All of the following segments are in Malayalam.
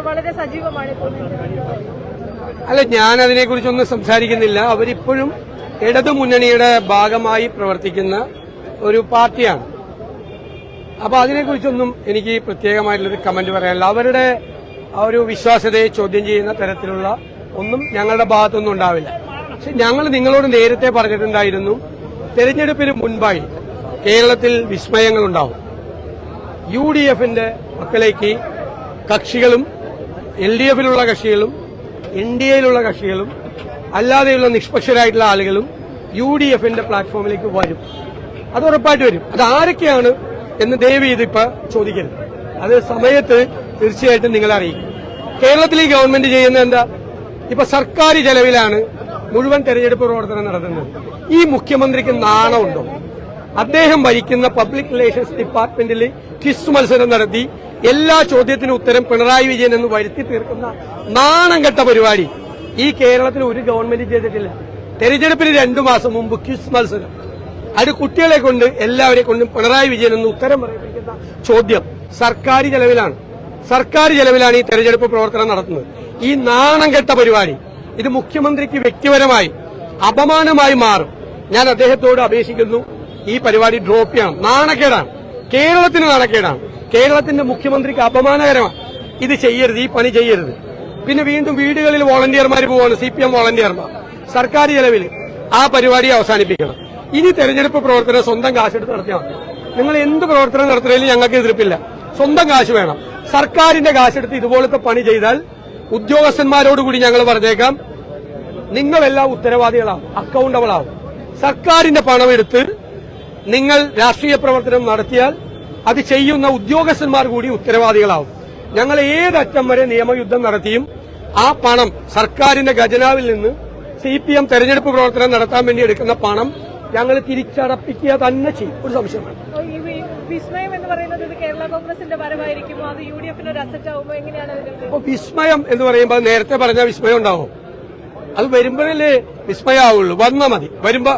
വളരെ സജീവമാണ്. അല്ല, ഞാൻ അതിനെക്കുറിച്ചൊന്നും സംസാരിക്കുന്നില്ല. അവരിപ്പോഴും ഇടതുമുന്നണിയുടെ ഭാഗമായി പ്രവർത്തിക്കുന്ന ഒരു പാർട്ടിയാണ്. അപ്പൊ അതിനെക്കുറിച്ചൊന്നും എനിക്ക് പ്രത്യേകമായിട്ടുള്ളൊരു കമന്റ് പറയാനില്ല. അവരുടെ ആ ഒരു വിശ്വാസ്യതയെ ചോദ്യം ചെയ്യുന്ന തരത്തിലുള്ള ഒന്നും ഞങ്ങളുടെ ഭാഗത്തൊന്നും ഉണ്ടാവില്ല. പക്ഷെ ഞങ്ങൾ നിങ്ങളോട് നേരത്തെ പറഞ്ഞിട്ടുണ്ടായിരുന്നു, തെരഞ്ഞെടുപ്പിന് മുൻപായി കേരളത്തിൽ വിസ്മയങ്ങളുണ്ടാവും. UDFന്റെ പക്കലേക്ക് കക്ഷികളും LDFിലുള്ള കക്ഷികളും NDAയിലുള്ള കക്ഷികളും അല്ലാതെയുള്ള നിഷ്പക്ഷരായിട്ടുള്ള ആളുകളും UDFന്റെ പ്ലാറ്റ്ഫോമിലേക്ക് വരും. അത് ഉറപ്പായിട്ട് വരും. അത് ആരൊക്കെയാണ് എന്ന് ദയവ് ചെയ്ത് ഇപ്പൊ ചോദിക്കരുത്. അത് സമയത്ത് തീർച്ചയായിട്ടും നിങ്ങളെ അറിയിക്കും. കേരളത്തിൽ ഈ ഗവൺമെന്റ് ചെയ്യുന്ന എന്താ? ഇപ്പൊ സർക്കാർ ചെലവിലാണ് മുഴുവൻ തെരഞ്ഞെടുപ്പ് പ്രവർത്തനം നടത്തുന്നത്. ഈ മുഖ്യമന്ത്രിക്ക് നാണമുണ്ടോ? അദ്ദേഹം ഭരിക്കുന്ന പബ്ലിക് റിലേഷൻസ് ഡിപ്പാർട്ട്മെന്റിൽ ക്വിസ് മത്സരം നടത്തി എല്ലാ ചോദ്യത്തിനും ഉത്തരം പിണറായി വിജയൻ എന്ന് വരുത്തി തീർക്കുന്ന നാണം കെട്ട പരിപാടി ഈ കേരളത്തിൽ ഒരു ഗവൺമെന്റ് ചെയ്തിട്ടില്ല. തെരഞ്ഞെടുപ്പിന് 2 മാസം മുമ്പ് ക്വിസ് മത്സരം, അത് കുട്ടികളെ കൊണ്ട് എല്ലാവരെ കൊണ്ടും പിണറായി വിജയൻ എന്ന് ഉത്തരം പറയിപ്പിക്കുന്ന ചോദ്യം സർക്കാർ ചെലവിലാണ് ഈ തെരഞ്ഞെടുപ്പ് പ്രവർത്തനം നടത്തുന്നത്. ഈ നാണം കെട്ട പരിപാടി ഇത് മുഖ്യമന്ത്രിക്ക് വ്യക്തിപരമായി അപമാനമായി മാറും. ഞാൻ അദ്ദേഹത്തോട് അപേക്ഷിക്കുന്നു, ഈ പരിപാടി ഡ്രോപ്പ് ചെയ്യണം. നാണക്കേടാണ്, കേരളത്തിന് നാണക്കേടാണ്, കേരളത്തിന്റെ മുഖ്യമന്ത്രിക്ക് അപമാനകരമാണ്. ഇത് ചെയ്യരുത്, ഈ പണി ചെയ്യരുത്. പിന്നെ വീണ്ടും വീടുകളിൽ വോളണ്ടിയർമാർ പോവാണ്, CPM വോളണ്ടിയർമാർ. സർക്കാർ ചെലവിൽ ആ പരിപാടി അവസാനിപ്പിക്കണം. ഇനി തെരഞ്ഞെടുപ്പ് പ്രവർത്തനം സ്വന്തം കാശെടുത്ത് നടത്തിയാൽ മതി. നിങ്ങൾ എന്ത് പ്രവർത്തനം നടത്തുന്നതിലും ഞങ്ങൾക്ക് എതിർപ്പില്ല. സ്വന്തം കാശ് വേണം. സർക്കാരിന്റെ കാശെടുത്ത് ഇതുപോലത്തെ പണി ചെയ്താൽ ഉദ്യോഗസ്ഥന്മാരോടുകൂടി ഞങ്ങൾ പറഞ്ഞേക്കാം, നിങ്ങളെല്ലാം ഉത്തരവാദികളാവും, അക്കൌണ്ടബിൾ ആവും. സർക്കാരിന്റെ പണമെടുത്ത് നിങ്ങൾ രാഷ്ട്രീയ പ്രവർത്തനം നടത്തിയാൽ അത് ചെയ്യുന്ന ഉദ്യോഗസ്ഥന്മാർ കൂടി ഉത്തരവാദികളാവും. ഞങ്ങൾ ഏതറ്റം വരെ നിയമയുദ്ധം നടത്തിയും ആ പണം സർക്കാരിന്റെ ഖജനാവിൽ നിന്ന് CPM തെരഞ്ഞെടുപ്പ് പ്രവർത്തനം നടത്താൻ വേണ്ടി എടുക്കുന്ന പണം ഞങ്ങൾ തിരിച്ചടപ്പിക്കുക തന്നെ ചെയ്യും. ഒരു സംശയമാണ്. വിസ്മയം എന്ന് പറയുന്നത് കേരള കോൺഗ്രസിന്റെ പരമായിരിക്കുമോ, അത് UDFന്റെ ഒരു അസറ്റ് ആവുമോ, എങ്ങനെയാണ്? അപ്പൊ വിസ്മയം എന്ന് പറയുമ്പോൾ നേരത്തെ പറഞ്ഞ വിസ്മയം ഉണ്ടാവും. അത് വരുമ്പോഴല്ലേ വിസ്മയം ആവുള്ളൂ. വന്നാൽ മതി, വരുമ്പോ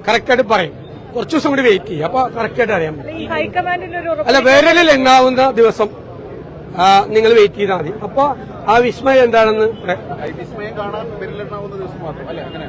കറക്റ്റായിട്ട് പറയും. കുറച്ചു ദിവസം കൂടി വെയിറ്റ് ചെയ്യും, അപ്പൊ കറക്റ്റായിട്ട് അറിയാൻ പറ്റും. അല്ല, വിരലിൽ എണ്ണാവുന്ന ദിവസം നിങ്ങൾ വെയിറ്റ് ചെയ്താൽ മതി. അപ്പൊ ആ വിസ്മയം എന്താണെന്ന് വിസ്മയം കാണാൻ വിരലിലെണ്ണാവുന്ന ദിവസം മാത്രം അല്ലേ? അങ്ങനെ